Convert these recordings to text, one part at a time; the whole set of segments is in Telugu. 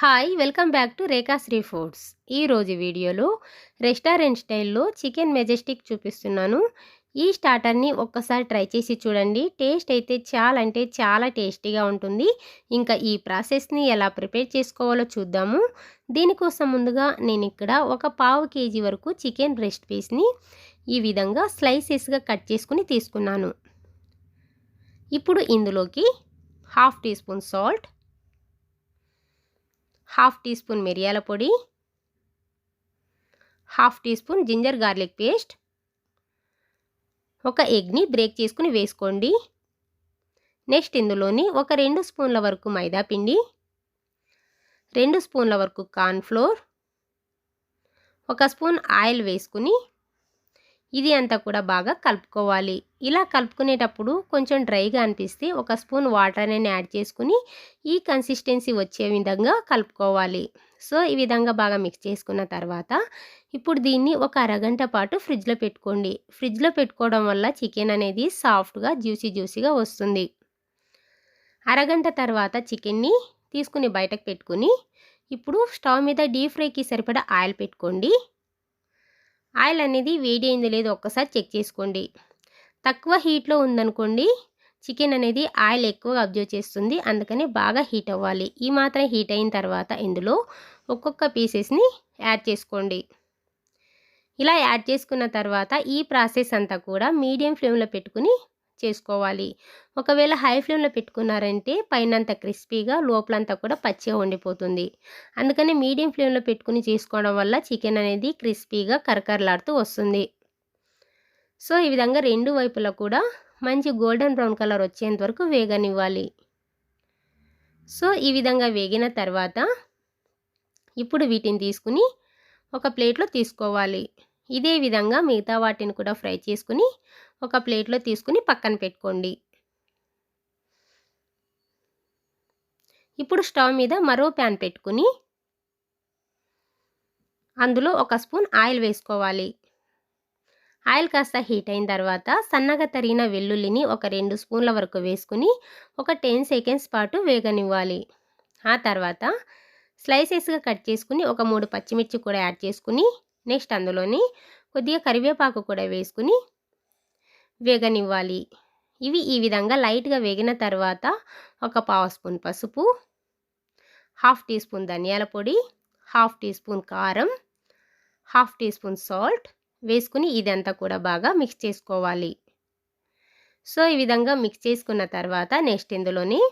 Hi welcome back to Rekhasri foods. ఈరోజు వీడియోలో రెస్టారెంట్ స్టైల్లో చికెన్ మెజెస్టిక్ చూపిస్తున్నాను. ఈ స్టార్టర్ని ఒక్కసారి ట్రై చేసి చూడండి. టేస్ట్ అయితే చాలా టేస్టీగా ఉంటుంది. ఇంకా ఈ ప్రాసెస్ని ఎలా ప్రిపేర్ చేసుకోవాలో చూద్దాము. దీనికోసం ముందుగా నేను ఇక్కడ ఒక పావు కేజీ వరకు చికెన్ బ్రెస్ట్ పీస్ని ఈ విధంగా స్లైసెస్గా కట్ చేసుకుని తీసుకున్నాను. ఇప్పుడు ఇందులోకి half teaspoon salt, half teaspoon మిరియాల పొడి, half teaspoon ginger garlic paste, ఒక ఎగ్ని బ్రేక్ చేసుకుని వేసుకోండి. నెక్స్ట్ ఇందులోని ఒక 2 స్పూన్ల వరకు మైదా పిండి, 2 స్పూన్ల వరకు కార్న్ ఫ్లోర్, 1 స్పూన్ ఆయిల్ వేసుకుని ఇది అంతా కూడా బాగా కలుపుకోవాలి. ఇలా కలుపుకునేటప్పుడు కొంచెం డ్రైగా అనిపిస్తే 1 స్పూన్ వాటర్ అనేది యాడ్ చేసుకుని ఈ కన్సిస్టెన్సీ వచ్చే విధంగా కలుపుకోవాలి. సో ఈ విధంగా బాగా మిక్స్ చేసుకున్న తర్వాత ఇప్పుడు దీన్ని ఒక అరగంట పాటు ఫ్రిడ్జ్లో పెట్టుకోండి. ఫ్రిడ్జ్లో పెట్టుకోవడం వల్ల చికెన్ అనేది సాఫ్ట్గా జ్యూసీగా వస్తుంది. అరగంట తర్వాత చికెన్ని తీసుకుని బయటకు పెట్టుకుని ఇప్పుడు స్టవ్ మీద డీప్ ఫ్రైకి సరిపడా ఆయిల్ పెట్టుకోండి. ఆయిల్ అనేది వేడి అయిందో లేదో ఒక్కసారి చెక్ చేసుకోండి. తక్కువ హీట్లో ఉందనుకోండి చికెన్ అనేది ఆయిల్ ఎక్కువగా అబ్జర్వ్ చేస్తుంది. అందుకని బాగా హీట్ అవ్వాలి. ఈ మాత్రం హీట్ అయిన తర్వాత ఇందులో ఒక్కొక్క పీసెస్ని యాడ్ చేసుకోండి. ఇలా యాడ్ చేసుకున్న తర్వాత ఈ ప్రాసెస్ అంతా కూడా మీడియం ఫ్లేమ్లో పెట్టుకుని చేసుకోవాలి. ఒకవేళ హై ఫ్లేమ్లో పెట్టుకున్నారంటే పైనంతా క్రిస్పీగా లోపలంతా కూడా పచ్చిగా ఉండిపోతుంది. అందుకని మీడియం ఫ్లేమ్లో పెట్టుకుని చేసుకోవడం వల్ల చికెన్ అనేది క్రిస్పీగా కరకరలాడుతూ వస్తుంది. సో ఈ విధంగా రెండు వైపులా కూడా మంచి గోల్డెన్ బ్రౌన్ కలర్ వచ్చేంత వరకు వేగనివ్వాలి. సో ఈ విధంగా వేగిన తర్వాత ఇప్పుడు వీటిని తీసుకుని ఒక ప్లేట్లో తీసుకోవాలి. ఇదే విధంగా మిగతా వాటిని కూడా ఫ్రై చేసుకుని ఒక ప్లేట్లో తీసుకుని పక్కన పెట్టుకోండి. ఇప్పుడు స్టవ్ మీద మరో ప్యాన్ పెట్టుకుని అందులో 1 స్పూన్ ఆయిల్ వేసుకోవాలి. ఆయిల్ కాస్త హీట్ అయిన తర్వాత సన్నగా తరిగిన వెల్లుల్లిని ఒక 2 స్పూన్ల వరకు వేసుకుని ఒక 10 సెకండ్స్ పాటు వేగనివ్వాలి. ఆ తర్వాత స్లైసెస్గా కట్ చేసుకుని ఒక 3 పచ్చిమిర్చి కూడా యాడ్ చేసుకుని నెక్స్ట్ అందులోని కొద్దిగా కరివేపాకు కూడా వేసుకుని వేగనివ్వాలి. ఇవి ఈ విధంగా లైట్గా వేగిన తర్వాత ఒక పావు స్పూన్ పసుపు, హాఫ్ టీ స్పూన్ ధనియాల పొడి, హాఫ్ టీ స్పూన్ కారం, హాఫ్ టీ స్పూన్ సాల్ట్ వేసుకుని ఇదంతా కూడా బాగా మిక్స్ చేసుకోవాలి. సో ఈ విధంగా మిక్స్ చేసుకున్న తర్వాత నెక్స్ట్ ఇందులోని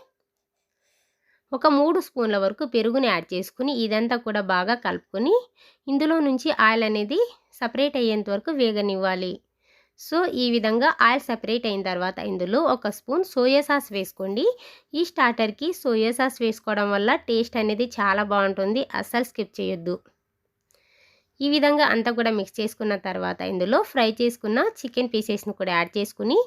ఒక 3 స్పూన్ల వరకు పెరుగుని యాడ్ చేసుకుని ఇదంతా కూడా బాగా కలుపుకొని ఇందులో నుంచి ఆయిల్ అనేది సపరేట్ అయ్యేంత వరకు వేగనివ్వాలి. సో ఈ విధంగా ఆయిల్ సపరేట్ అయిన తర్వాత ఇందులో 1 స్పూన్ సోయా సాస్ వేసుకోండి. ఈ స్టార్టర్కి సోయా సాస్ వేసుకోవడం వల్ల టేస్ట్ అనేది చాలా బాగుంటుంది. అస్సలు స్కిప్ చేయొద్దు. ఈ విధంగా అంతా కూడా మిక్స్ చేసుకున్న తర్వాత ఇందులో ఫ్రై చేసుకున్న చికెన్ పీసెస్ని కూడా యాడ్ చేసుకుని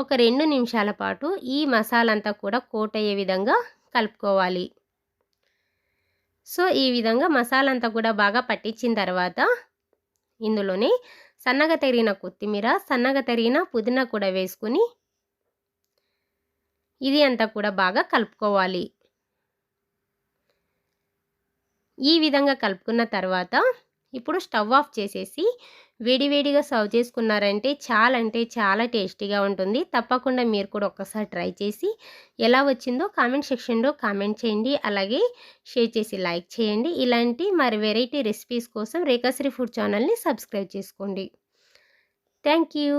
ఒక 2 నిమిషాల పాటు ఈ మసాలా అంతా కూడా కోట్ అయ్యే విధంగా కలుపుకోవాలి. సో ఈ విధంగా మసాలా అంతా కూడా బాగా పట్టించిన తర్వాత ఇందులోనే సన్నగా తరిగిన కొత్తిమీర, సన్నగా తరిగిన పుదీనా కూడా వేసుకుని ఇది అంతా కూడా బాగా కలుపుకోవాలి. ఈ విధంగా కలుపుకున్న తర్వాత ఇప్పుడు స్టవ్ ఆఫ్ చేసేసి వేడివేడిగా సర్వ్ చేసుకున్నారంటే చాలా టేస్టీగా ఉంటుంది. తప్పకుండా మీరు కూడా ఒక్కసారి ట్రై చేసి ఎలా వచ్చిందో కామెంట్ సెక్షన్లో కామెంట్ చేయండి. అలాగే షేర్ చేసి లైక్ చేయండి. ఇలాంటి మరి వెరైటీ రెసిపీస్ కోసం రేఖాశ్రీ ఫుడ్ ఛానల్ని సబ్స్క్రైబ్ చేసుకోండి. Thank you.